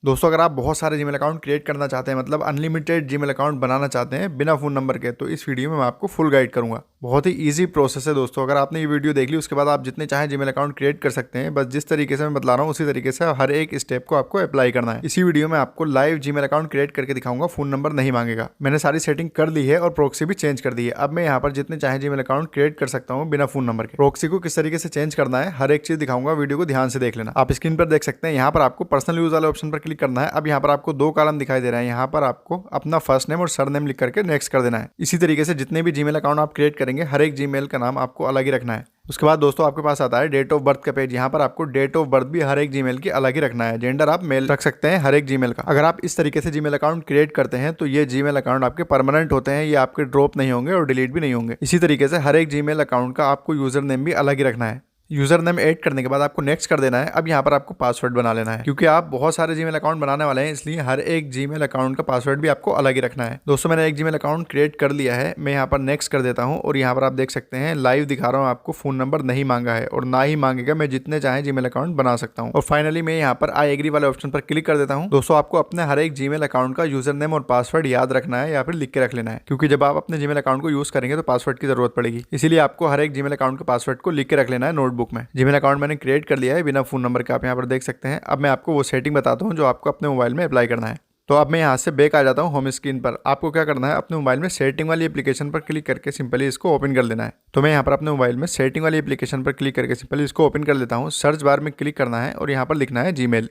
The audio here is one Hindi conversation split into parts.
दोस्तों अगर आप बहुत सारे जीमेल अकाउंट क्रिएट करना चाहते हैं, मतलब अनलिमिटेड जीमेल अकाउंट बनाना चाहते हैं बिना फ़ोन नंबर के, तो इस वीडियो में मैं आपको फुल गाइड करूंगा। बहुत ही इजी प्रोसेस है दोस्तों। अगर आपने ये वीडियो देख ली उसके बाद आप जितने चाहें जीमेल अकाउंट क्रिएट कर सकते हैं। बस जिस तरीके से मैं बता रहा हूँ उसी तरीके से हर एक स्टेप को आपको अप्लाई करना है। इसी वीडियो में आपको लाइव जीमेल अकाउंट क्रिएट करके दिखाऊंगा, फोन नंबर नहीं मांगेगा। मैंने सारी सेटिंग कर ली है और प्रोक्सी भी चेंज कर दी है। अब मैं यहाँ पर जितने चाहे जीमेल अकाउंट क्रिएट कर सकता हूँ बिना फोन नंबर के। प्रोक्सी को किस तरीके से चेंज करना है हर एक चीज दिखाऊंगा, वीडियो को ध्यान से देख लेना। आप स्क्रीन पर देख सकते हैं, यहाँ पर आपको पर्सनल यूज वाले ऑप्शन पर क्लिक करना है। अब यहाँ पर आपको दो कॉलम दिखाई दे रहा है, यहाँ पर आपको अपना फर्स्ट नेम और सर नेम लिख करके नेक्स्ट कर देना है। इसी तरीके से जितने भी जीमेल अकाउंट आप क्रिएट करेंगे हर एक जीमेल का नाम आपको अलग ही रखना है। उसके बाद दोस्तों आपके पास आता है डेट ऑफ बर्थ का पेज। यहाँ पर आपको डेट ऑफ बर्थ भी हर एक जीमेल की अलग ही रखना है। जेंडर आप मेल रख सकते हैं हर एक जीमेल का। अगर आप इस तरीके से जीमेल अकाउंट क्रिएट करते हैं तो ये जीमेल अकाउंट आपके परमानेंट होते हैं, ये आपके ड्रॉप नहीं होंगे और डिलीट भी नहीं होंगे। इसी तरीके से हर एक जीमेल अकाउंट का आपको यूजर नेम भी अलग ही रखना है। यूजर नेम ऐड करने के बाद आपको नेक्स्ट कर देना है। अब यहाँ पर आपको पासवर्ड बना लेना है, क्योंकि आप बहुत सारे जीमेल अकाउंट बनाने वाले हैं, इसलिए हर एक जीमेल अकाउंट का पासवर्ड भी आपको अलग ही रखना है। दोस्तों मैंने एक जीमेल अकाउंट क्रिएट कर लिया है, मैं यहाँ पर नेक्स्ट कर देता हूँ और यहाँ पर आप देख सकते हैं लाइव दिखा रहा हूँ आपको फोन नंबर नहीं मांगा है और ना ही मांगेगा। मैं जितने चाहे जीमेल अकाउंट बना सकता हूँ। और फाइनली मैं यहाँ पर आई एग्री वाले ऑप्शन पर क्लिक कर देता हूँ। दोस्तों आपको अपने हर एक जीमेल अकाउंट का यूजर नेम और पासवर्ड याद रखना है या फिर लिख के रख लेना है, क्योंकि जब आप अपने जीमेल अकाउंट को यूज करेंगे तो पासवर्ड की जरूरत पड़ेगी। इसीलिए आपको हर एक जीमेल अकाउंट के पासवर्ड को लिख के रख लेना है नोटबुक में। जीमेल अकाउंट मैंने क्रिएट कर लिया है बिना फोन नंबर के, आप यहाँ पर देख सकते हैं। अब मैं आपको वो सेटिंग बताता हूँ जो आपको अपने मोबाइल में अप्लाई करना है। तो अब मैं यहाँ से बैक आ जाता हूँ होम स्क्रीन पर। आपको क्या करना है, अपने मोबाइल में सेटिंग वाली एप्लीकेशन पर क्लिक करके सिंपली इसको ओपन कर लेना है। तो मैं यहाँ पर अपने मोबाइल में सेटिंग वाली एप्लीकेशन पर क्लिक करके सिंपली इसको ओपन कर लेता हूँ। सर्च बार में क्लिक करना है और यहाँ पर लिखना है जीमेल।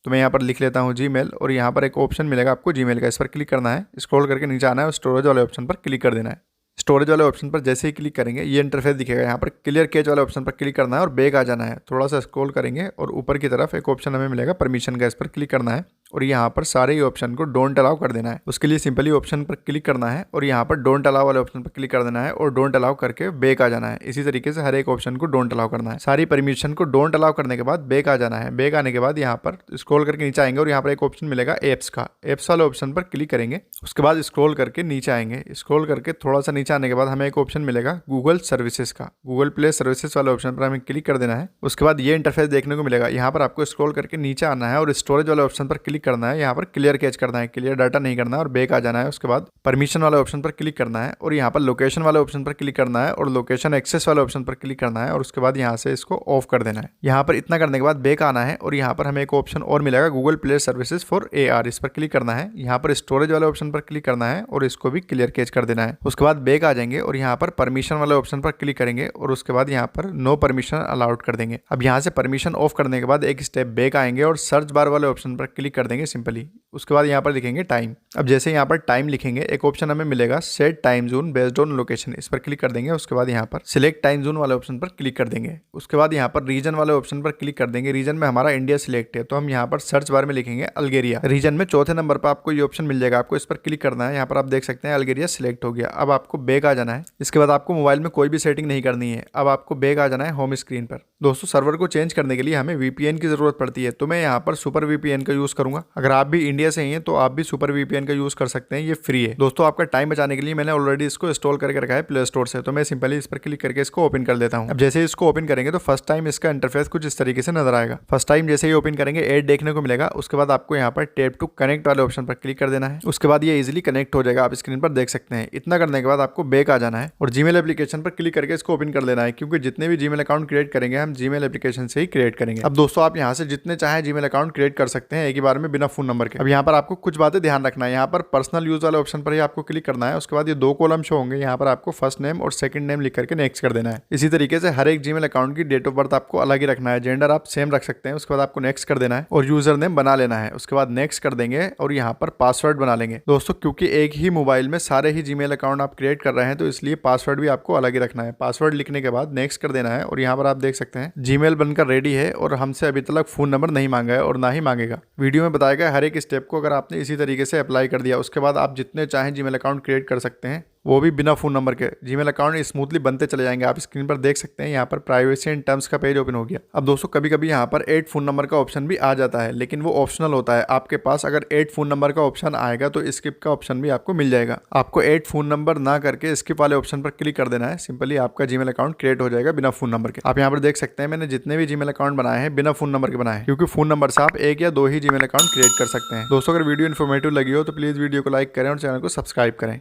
तो मैं यहाँ पर लिख लेता हूँ जीमेल और यहाँ पर एक ऑप्शन मिलेगा आपको जीमेल का, इस पर क्लिक करना है। स्क्रॉल करके नीचे आना है और स्टोरेज वाले ऑप्शन पर क्लिक कर देना है। स्टोरेज वाले ऑप्शन पर जैसे ही क्लिक करेंगे ये इंटरफेस दिखेगा। यहाँ पर क्लियर कैच वाले ऑप्शन पर क्लिक करना है और बैक आ जाना है। थोड़ा सा स्क्रॉल करेंगे और ऊपर की तरफ एक ऑप्शन हमें मिलेगा परमिशन का, इस पर क्लिक करना है और यहाँ पर सारे ही ऑप्शन को डोंट अलाउ कर देना है। उसके लिए सिंपली ऑप्शन पर क्लिक करना है और यहाँ पर डोंट अलाउ वाले ऑप्शन पर क्लिक कर देना है और डोंट अलाउ करके बैक आ जाना है। इसी तरीके से हर एक ऑप्शन को डोंट अलाउ करना है। सारी परमिशन को डोंट अलाउ करने के बाद बैक आ जाना है। बैक आने के बाद यहाँ पर स्क्रॉल करके नीचे आएंगे और यहाँ पर एक ऑप्शन मिलेगा एप्स का। एप्स वाले ऑप्शन पर क्लिक करेंगे, उसके बाद स्क्रॉल करके नीचे आएंगे। स्क्रॉल करके थोड़ा सा नीचे आने के बाद हमें एक ऑप्शन मिलेगा गूगल सर्विसेज का। गूगल प्ले सर्विसेज वाले ऑप्शन पर हमें क्लिक कर देना है। उसके बाद ये इंटरफेस देखने को मिलेगा। यहाँ पर आपको स्क्रॉल करके नीचे आना है और स्टोरेज वाले ऑप्शन पर क्लिक करना है। यहाँ पर क्लियर कैच करना है, क्लियर डाटा नहीं करना है और बैक आ जाना है। उसके बाद परमिशन वाले ऑप्शन पर क्लिक करना है और यहाँ पर लोकेशन वाले ऑप्शन पर क्लिक करना है और लोकेशन एक्सेस वाले ऑप्शन पर क्लिक करना है और उसके बाद यहाँ से इसको ऑफ कर देना है। यहाँ पर इतना करने के बाद बैक आना है और यहाँ पर हमें एक ऑप्शन और मिलेगा Google play services for AR, इस पर क्लिक करना है। यहाँ पर स्टोरेज वाले ऑप्शन पर क्लिक करना है और इसको भी क्लियर कैच कर देना है। उसके बाद बैक आ जाएंगे और यहाँ पर परमिशन वाले ऑप्शन पर क्लिक करेंगे और उसके बाद यहाँ पर नो परमिशन अलाउड कर देंगे। अब यहाँ से परमिशन ऑफ करने के बाद एक स्टेप बैक आएंगे और सर्च बार वाले ऑप्शन पर क्लिक कर देंगे सिंपली। उसके बाद यहाँ पर लिखेंगे टाइम। अब जैसे यहाँ पर टाइम लिखेंगे एक ऑप्शन हमें मिलेगा set time zone based on location, इस पर क्लिक कर देंगे। उसके बाद यहाँ पर सिलेक्ट टाइम जोन वाले ऑप्शन पर क्लिक कर देंगे। उसके बाद यहाँ पर रीजन वाले ऑप्शन पर क्लिक कर देंगे। रीजन में हमारा इंडिया सिलेक्ट है तो हम यहाँ पर सर्च बार में लिखेंगे अल्गेरिया। रीजन में चौथे नंबर पर आपको ये ऑप्शन मिल जाएगा, आपको इस पर क्लिक करना है। यहाँ पर आप देख सकते हैं अल्गेरिया सिलेक्ट हो गया। अब आपको बैक आ जाना है। इसके बाद आपको मोबाइल में कोई भी सेटिंग नहीं करनी है। अब आपको बैक आ जाना है होम स्क्रीन पर। दोस्तों सर्वर को चेंज करने के लिए हमें VPN की जरूरत पड़ती है, तो मैं यहाँ पर सुपर VPN का यूज करूंगा। अगर आप भी इंडिया से ही हैं तो आप भी सुपर VPN का यूज कर सकते हैं, ये फ्री है। दोस्तों आपका टाइम बचाने के लिए मैंने ऑलरेडी इसको इंस्टॉल करके रखा है प्ले स्टोर से, तो मैं सिंपली इस पर क्लिक करके इसको ओपन कर देता हूँ। अब जैसे ही इसको ओपन करेंगे तो फर्स्ट टाइम इसका इंटरफेस कुछ इस तरीके से नजर आएगा। फर्स्ट टाइम जैसे ही ओपन करेंगे ऐड देखने को मिलेगा। उसके बाद आपको यहाँ पर टैप टू कनेक्ट वाले ऑप्शन पर क्लिक कर देना है। उसके बाद ये इजिली कनेक्ट हो जाएगा, आप स्क्रीन पर देख सकते हैं। इतना करने के बाद आपको बैक आ जाना है और जीमेल एप्लीकेशन पर क्लिक करके इसको ओपन कर लेना है, क्योंकि जितने भी जीमेल अकाउंट क्रिएट करेंगे हम जीमेल एप्लीकेशन से ही क्रिएट करेंगे। अब दोस्तों आप यहाँ से जितने चाहे जीमेल अकाउंट क्रिएट कर सकते हैं एक ही बार में बिना फोन नंबर के। अब यहाँ पर आपको कुछ बातें ध्यान रखना है। यहाँ पर पर्सनल यूज वाले ऑप्शन पर ही आपको क्लिक करना है। उसके बाद ये दो कॉलम शो होंगे, यहाँ पर आपको फर्स्ट नेम और सेकंड नेम लिख करके नेक्स्ट कर देना है। इसी तरीके से हर एक जीमेल अकाउंट की डेट ऑफ बर्थ आपको अलग ही रखना है। जेंडर आप सेम रख सकते हैं। उसके बाद आपको नेक्स्ट कर देना है और यूजर नेम बना लेना है। उसके बाद नेक्स्ट कर देंगे और यहाँ पर पासवर्ड बना लेंगे। दोस्तों क्योंकि एक ही मोबाइल में सारे ही जीमेल अकाउंट आप क्रिएट कर रहे हैं तो इसलिए पासवर्ड भी आपको अलग ही रखना है। पासवर्ड लिखने के बाद नेक्स्ट कर देना है और यहाँ पर आप देख सकते हैं जीमेल बनकर रेडी है और हमसे अभी तक फोन नंबर नहीं मांगा है और ना ही मांगेगा। वीडियो में बताया गया हर एक स्टेप को अगर आपने इसी तरीके से अप्लाई कर दिया उसके बाद आप जितने चाहें जीमेल अकाउंट क्रिएट कर सकते हैं। वो भी बिना फ़ोन नंबर के। जीमेल अकाउंट स्मूथली बनते चले जाएंगे। आप स्क्रीन पर देख सकते हैं यहाँ पर प्राइवेसी एंड टर्म्स का पेज ओपन हो गया। अब दोस्तों कभी कभी यहाँ पर ऐड फ़ोन नंबर का ऑप्शन भी आ जाता है, लेकिन वो ऑप्शनल होता है आपके पास। अगर ऐड फ़ोन नंबर का ऑप्शन आएगा तो स्किप का ऑप्शन भी आपको मिल जाएगा। आपको ऐड फ़ोन नंबर ना करके स्किप वाले ऑप्शन पर क्लिक कर देना है। सिंपली आपका जीमेल अकाउंट क्रिएट हो जाएगा बिना फ़ोन नंबर के। आप यहाँ पर देख सकते हैं मैंने जितने भी जीमेल अकाउंट बनाए हैं बिना फ़ोन नंबर के बनाए हैं, क्योंकि फ़ोन नंबर से आप 1 या 2 ही जीमेल अकाउंट क्रिएट कर सकते हैं। दोस्तों अगर वीडियो इन्फॉर्मेटिव लगी हो तो प्लीज़ वीडियो को लाइक करें और चैनल को सब्सक्राइब करें।